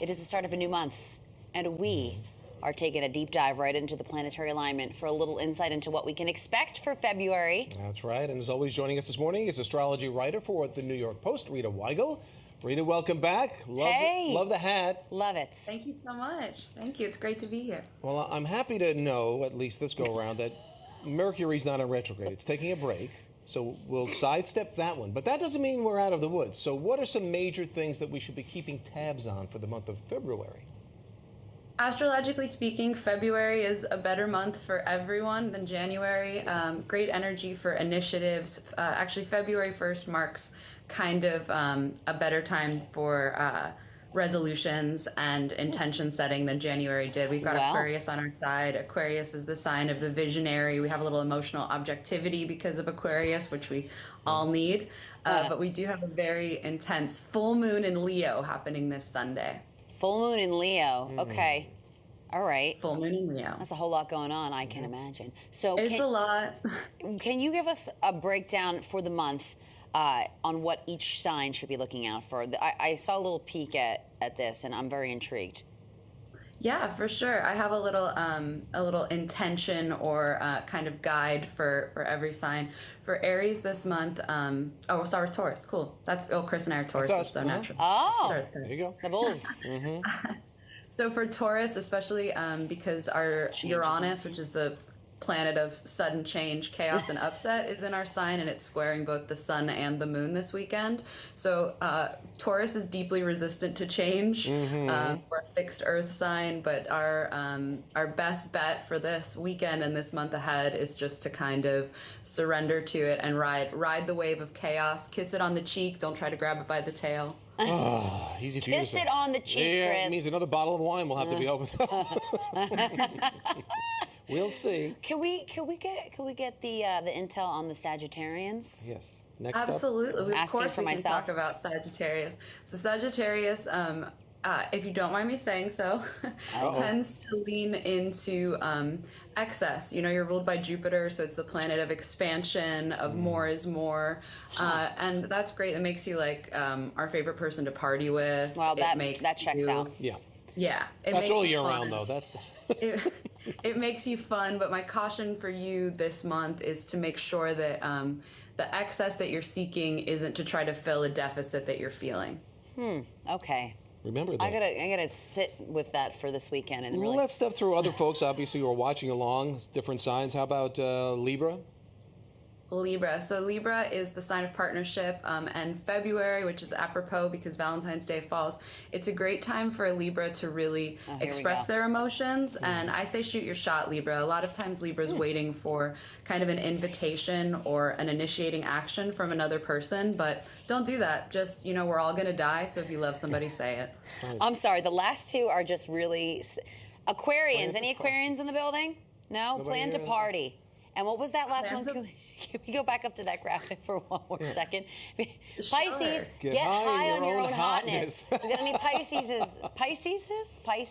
It is the start of a new month, and we are taking a deep dive right into the planetary alignment for a little insight into what we can expect for February. That's right, and as always, joining us this morning is astrology writer for the New York Post, Rita Weigel. Rita, welcome back. Love the hat. Love it. Thank you so much. Thank you. It's great to be here. Well, I'm happy to know, at least this go around, that Mercury's not in retrograde. It's taking a break, so we'll sidestep that one. But that doesn't mean we're out of the woods. So what are some major things that we should be keeping tabs on for the month of February? Astrologically speaking, February is a better month for everyone than January. Great energy for initiatives. Actually, February 1st marks kind of a better time for resolutions and intention setting than January did. We've got Aquarius on our side. Aquarius is the sign of the visionary. We have a little emotional objectivity because of Aquarius, which we all need. But we do have a very intense full moon in Leo happening this Sunday. Full moon in Leo. Okay. All right. Full moon in Leo. That's a whole lot going on, I can imagine. So it's a lot. Can you give us a breakdown for the month on what each sign should be looking out for? I saw a little peek at this, and I'm very intrigued. Yeah, for sure. I have a little intention or kind of guide for every sign. For Aries this month, we'll start with Taurus. Cool. Chris and I are Taurus, so natural. Oh, there you go. The bulls. So for Taurus, especially because our Uranus, which is the planet of sudden change, chaos, and upset, is in our sign, and it's squaring both the sun and the moon this weekend. So Taurus is deeply resistant to change. We're a fixed earth sign, but our best bet for this weekend and this month ahead is just to kind of surrender to it and ride the wave of chaos. Kiss it on the cheek. Don't try to grab it by the tail. Oh, easy for you to say. Kiss it on the cheek, yeah, Chris. It means another bottle of wine will have to be opened. We'll see. Can we get the intel on the Sagittarians? Yes. Next Absolutely. up. Of course we can talk about Sagittarius. So Sagittarius, if you don't mind me saying so, tends to lean into excess. You know, you're ruled by Jupiter, so it's the planet of expansion, of more is more. And that's great. It makes you like our favorite person to party with. Well, that checks out. Yeah. Yeah. That's all year round, though. It makes you fun, but my caution for you this month is to make sure that the excess that you're seeking isn't to try to fill a deficit that you're feeling. Okay. Remember that. I gotta sit with that for this weekend and really. Let's step through other folks, obviously, who are watching along, different signs. How about Libra? Libra. So Libra is the sign of partnership, and February, which is apropos because Valentine's Day falls, it's a great time for a Libra to really express their emotions. And I say shoot your shot, Libra. A lot of times Libra's waiting for kind of an invitation or an initiating action from another person, but don't do that. Just, we're all going to die, so if you love somebody, say it. I'm sorry, the last two are just really Aquarians. Any Aquarians in the building? No? Plan to party. And what was that last one? Can we go back up to that graphic for one more second? Pisces, get high on your own hotness. We got any Pisces?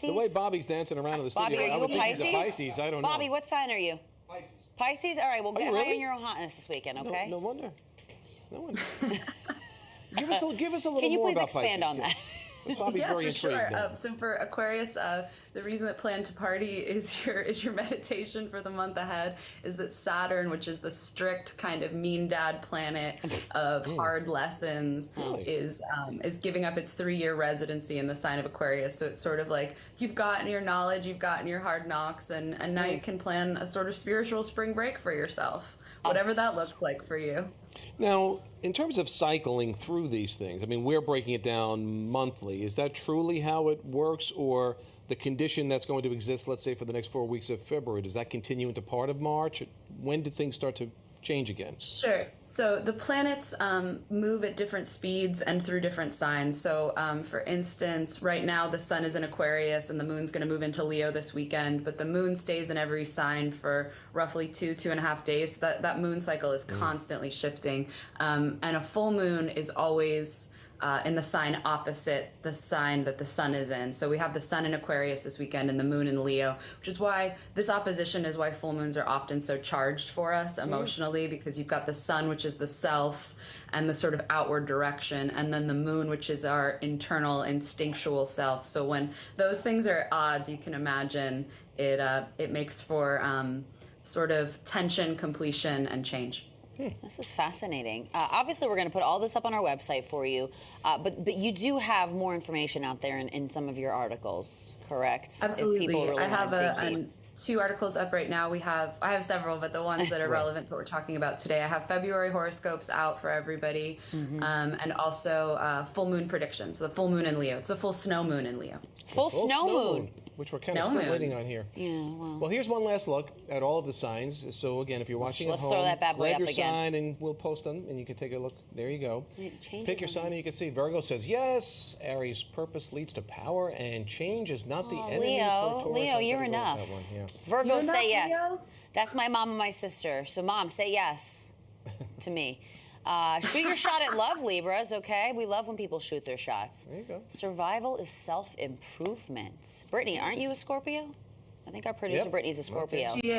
The way Bobby's dancing around in the studio, Bobby, are you a Pisces? Pisces? I don't know. Bobby, what sign are you? Pisces. Pisces? All right, well, get high on your own hotness this weekend, okay? No wonder. Give us a little more about Pisces. Can you please expand on that? Bobby's very intrigued. Sure. So for Aquarius, the reason that plan to party is your meditation for the month ahead is that Saturn, which is the strict kind of mean dad planet of hard lessons, is giving up its 3-year residency in the sign of Aquarius. So it's sort of like you've gotten your knowledge, you've gotten your hard knocks, and now you can plan a sort of spiritual spring break for yourself, whatever that looks like for you. Now, in terms of cycling through these things, I mean, we're breaking it down monthly. Is that truly how it works, or the condition that's going to exist, let's say, for the next 4 weeks of February, does that continue into part of March? When do things start to change again? Sure. So the planets move at different speeds and through different signs. So for instance, right now the sun is in Aquarius and the moon's going to move into Leo this weekend, but the moon stays in every sign for roughly 2.5 days. So that moon cycle is constantly shifting. And a full moon is always in the sign opposite the sign that the sun is in. So we have the sun in Aquarius this weekend and the moon in Leo, which is why this opposition is why full moons are often so charged for us emotionally, because you've got the sun, which is the self and the sort of outward direction, and then the moon, which is our internal instinctual self. So when those things are at odds, you can imagine it makes for sort of tension, completion, and change. This is fascinating. Obviously, we're going to put all this up on our website for you, but you do have more information out there in some of your articles, correct? Absolutely. If people really I have want to dig deep. 2 articles up right now. I have several, but the ones that are relevant to what we're talking about today. I have February horoscopes out for everybody, and also full moon predictions. So the full moon in Leo. It's the full snow moon in Leo. Full snow moon. Which we're kind of still waiting on here. Yeah, well, here's one last look at all of the signs. So again, if you're watching Let's at home, throw that bad boy grab up your again. sign and we'll post them, and you can take a look. There you go. Changes Pick your on sign and you can see. Virgo says yes. Aries, purpose leads to power, and change is not the enemy for Taurus. Leo, you're enough. Virgo, You're say enough, yes. Leo? That's my mom and my sister. So, Mom, say yes to me. Shoot your shot at love, Libras, okay? We love when people shoot their shots. There you go. Survival is self-improvement. Brittany, aren't you a Scorpio? I think our producer Yep. Brittany's a Scorpio. She is.